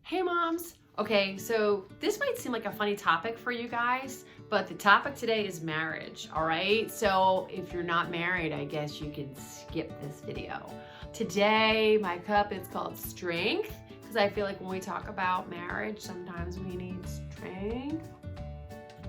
Hey moms! Okay, so this might seem like a funny topic for you guys, but the topic today is marriage, all right? So if you're not married, I guess you can skip this video. Today, my cup is called strength, because I feel like when we talk about marriage, sometimes we need strength.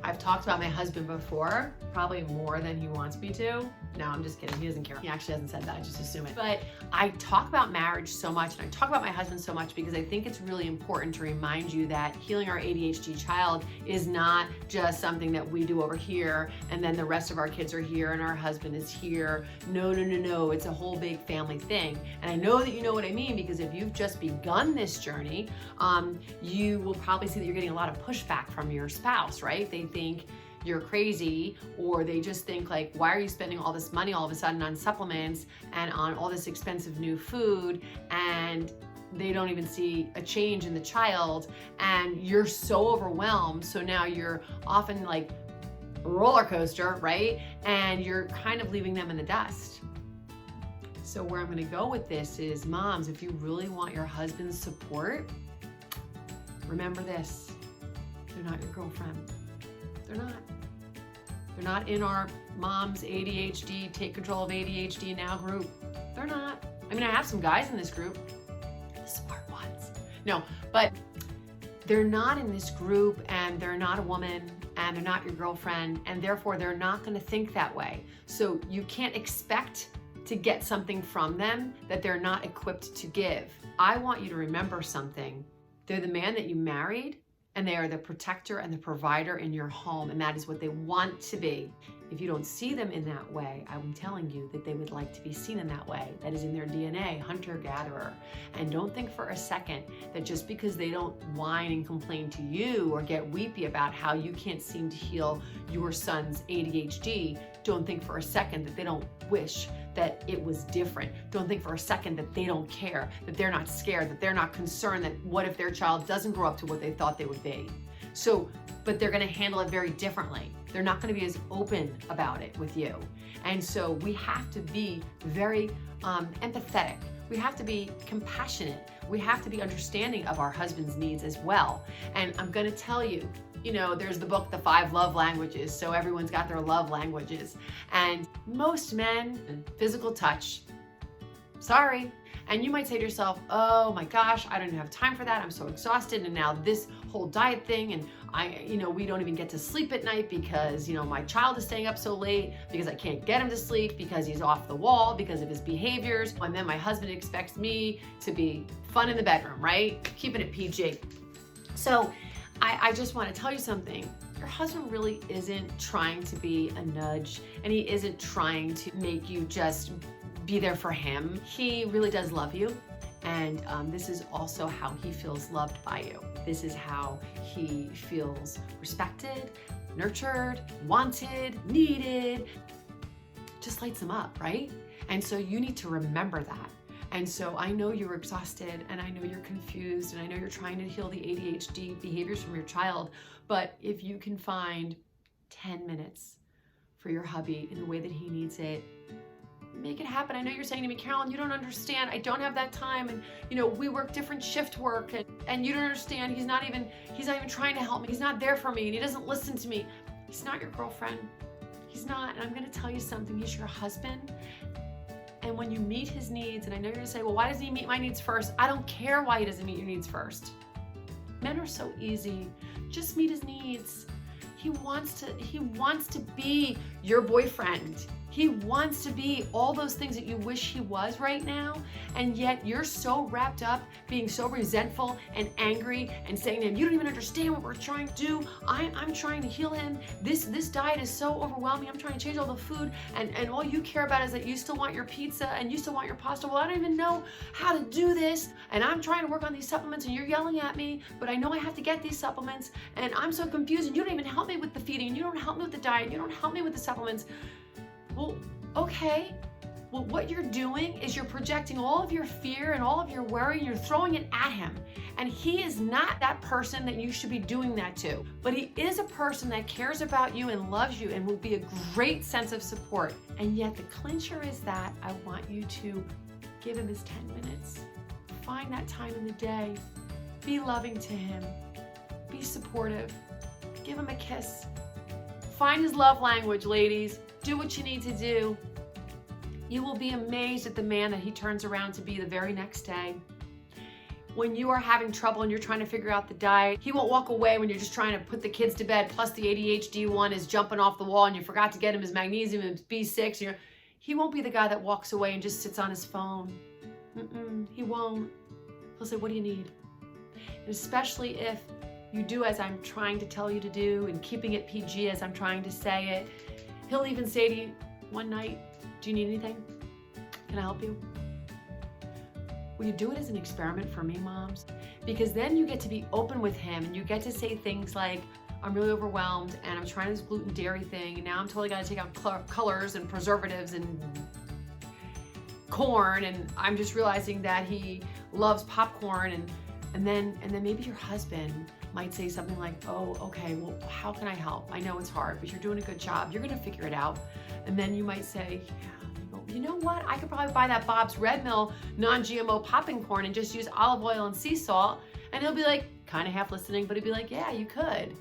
I've talked about my husband before, probably more than he wants me to. No, I'm just kidding. He doesn't care. He actually hasn't said that. I just assume it. But I talk about marriage so much and I talk about my husband so much because I think it's really important to remind you that healing our ADHD child is not just something that we do over here and then the rest of our kids are here and our husband is here. No, no, no, no. It's a whole big family thing. And I know that you know what I mean because if you've just begun this journey, you will probably see that you're getting a lot of pushback from your spouse, right? They think you're crazy, or they just think like, why are you spending all this money all of a sudden on supplements and on all this expensive new food, and they don't even see a change in the child, and you're so overwhelmed. So now you're often like a roller coaster, right? And you're kind of leaving them in the dust. So where I'm gonna go with this is, moms, if you really want your husband's support, remember this: they're not your girlfriend. They're not. They're not in our Moms ADHD, Take Control of ADHD Now group. They're not. I mean, I have some guys in this group, the smart ones. No, but they're not in this group, and they're not a woman, and they're not your girlfriend, and therefore they're not gonna think that way. So you can't expect to get something from them that they're not equipped to give. I want you to remember something. They're the man that you married, and they are the protector and the provider in your home, and that is what they want to be. If you don't see them in that way, I'm telling you that they would like to be seen in that way. That is in their DNA, hunter-gatherer. And don't think for a second that just because they don't whine and complain to you or get weepy about how you can't seem to heal your son's ADHD, don't think for a second that they don't wish that it was different. Don't think for a second that they don't care, that they're not scared, that they're not concerned that what if their child doesn't grow up to what they thought they would be. So, but they're gonna handle it very differently. They're not gonna be as open about it with you. And so we have to be very empathetic. We have to be compassionate. We have to be understanding of our husband's needs as well. And I'm gonna tell you, you know, there's the book, The 5 Love Languages, so everyone's got their love languages. And most men, physical touch, sorry. And you might say to yourself, oh my gosh, I don't even have time for that. I'm so exhausted. And now this whole diet thing, and we don't even get to sleep at night because, my child is staying up so late because I can't get him to sleep because he's off the wall because of his behaviors. And then my husband expects me to be fun in the bedroom, right? Keeping it PG. So I just want to tell you something. Your husband really isn't trying to be a nudge, and he isn't trying to make you just be there for him. He really does love you, and this is also how he feels loved by you. This is how he feels respected, nurtured, wanted, needed. Just lights him up, right? And so you need to remember that. And so I know you're exhausted, and I know you're confused, and I know you're trying to heal the ADHD behaviors from your child, but if you can find 10 minutes for your hubby in the way that he needs it, make it happen. I know you're saying to me, Carolyn, you don't understand. I don't have that time, and we work different shift work, and you don't understand. He's not even trying to help me. He's not there for me, and he doesn't listen to me. He's not your girlfriend. He's not. And I'm going to tell you something. He's your husband. And when you meet his needs, and I know you're gonna say, well, why doesn't he meet my needs first? I don't care why he doesn't meet your needs first. Men are so easy. Just meet his needs. He wants to be your boyfriend. He wants to be all those things that you wish he was right now, and yet you're so wrapped up being so resentful and angry and saying to him, you don't even understand what we're trying to do. I'm trying to heal him. This diet is so overwhelming. I'm trying to change all the food, and all you care about is that you still want your pizza and you still want your pasta. Well, I don't even know how to do this, and I'm trying to work on these supplements, and you're yelling at me, but I know I have to get these supplements, and I'm so confused, and you don't even help me with the feeding, and you don't help me with the diet, you don't help me with the supplements. Well, okay. Well, what you're doing is you're projecting all of your fear and all of your worry, and you're throwing it at him. And he is not that person that you should be doing that to. But he is a person that cares about you and loves you and will be a great sense of support. And yet the clincher is that I want you to give him his 10 minutes. Find that time in the day Be loving to him. Be supportive. Give him a kiss. Find his love language, ladies. Do what you need to do. You will be amazed at the man that he turns around to be the very next day. When you are having trouble and you're trying to figure out the diet, he won't walk away when you're just trying to put the kids to bed, plus the ADHD one is jumping off the wall and you forgot to get him his magnesium and his B6. He won't be the guy that walks away and just sits on his phone. He won't. He'll say, what do you need? And especially if you do as I'm trying to tell you to do and keeping it PG as I'm trying to say it, he'll even say to you one night, do you need anything? Can I help you? Will you do it as an experiment for me, moms? Because then you get to be open with him and you get to say things like, I'm really overwhelmed and I'm trying this gluten dairy thing and now I'm totally gotta take out colors and preservatives and corn, and I'm just realizing that he loves popcorn, and then maybe your husband might say something like, oh, okay, well, how can I help? I know it's hard, but you're doing a good job. You're gonna figure it out. And then you might say, yeah, you know what? I could probably buy that Bob's Red Mill non-GMO popping corn and just use olive oil and sea salt. And he'll be like, kind of half listening, but he'd be like, yeah, you could.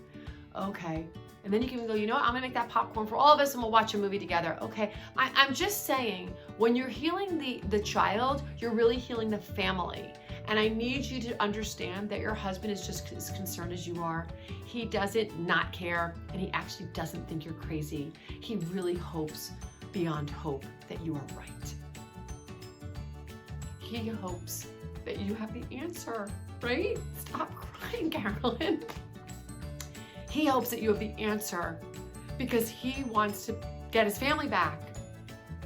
Okay. And then you can go, you know what? I'm gonna make that popcorn for all of us and we'll watch a movie together. Okay. I'm just saying, when you're healing the child, you're really healing the family. And I need you to understand that your husband is just as concerned as you are. He doesn't not care, and he actually doesn't think you're crazy. He really hopes beyond hope that you are right. He hopes that you have the answer, right? Stop crying, Carolyn. He hopes that you have the answer because he wants to get his family back.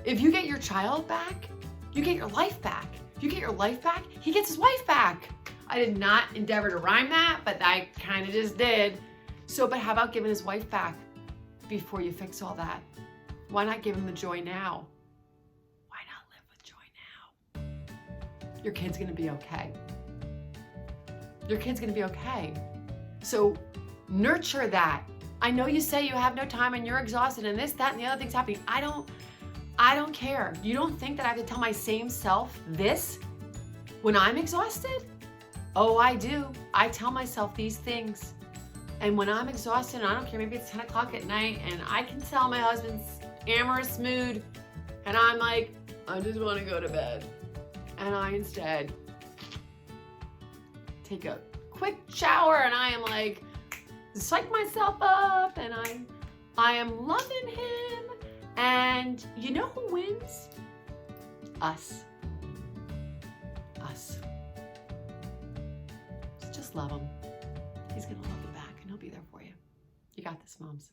If you get your child back, you get your life back. You get your life back, he gets his wife back. I did not endeavor to rhyme that, but I kind of just did. So, but how about giving his wife back before you fix all that? Why not give him the joy now? Why not live with joy now? Your kid's gonna be okay. Your kid's gonna be okay. So nurture that. I know you say you have no time and you're exhausted and this, that, and the other thing's happening. I don't care. You don't think that I have to tell my same self this when I'm exhausted? Oh, I do. I tell myself these things. And when I'm exhausted, and I don't care, maybe it's 10 o'clock at night, and I can tell my husband's amorous mood, and I'm like, I just want to go to bed. And I instead take a quick shower, and I am like, psych myself up, and I am loving him. And you know who wins? Us. Us. So just love him. He's gonna love you back and he'll be there for you. You got this, moms.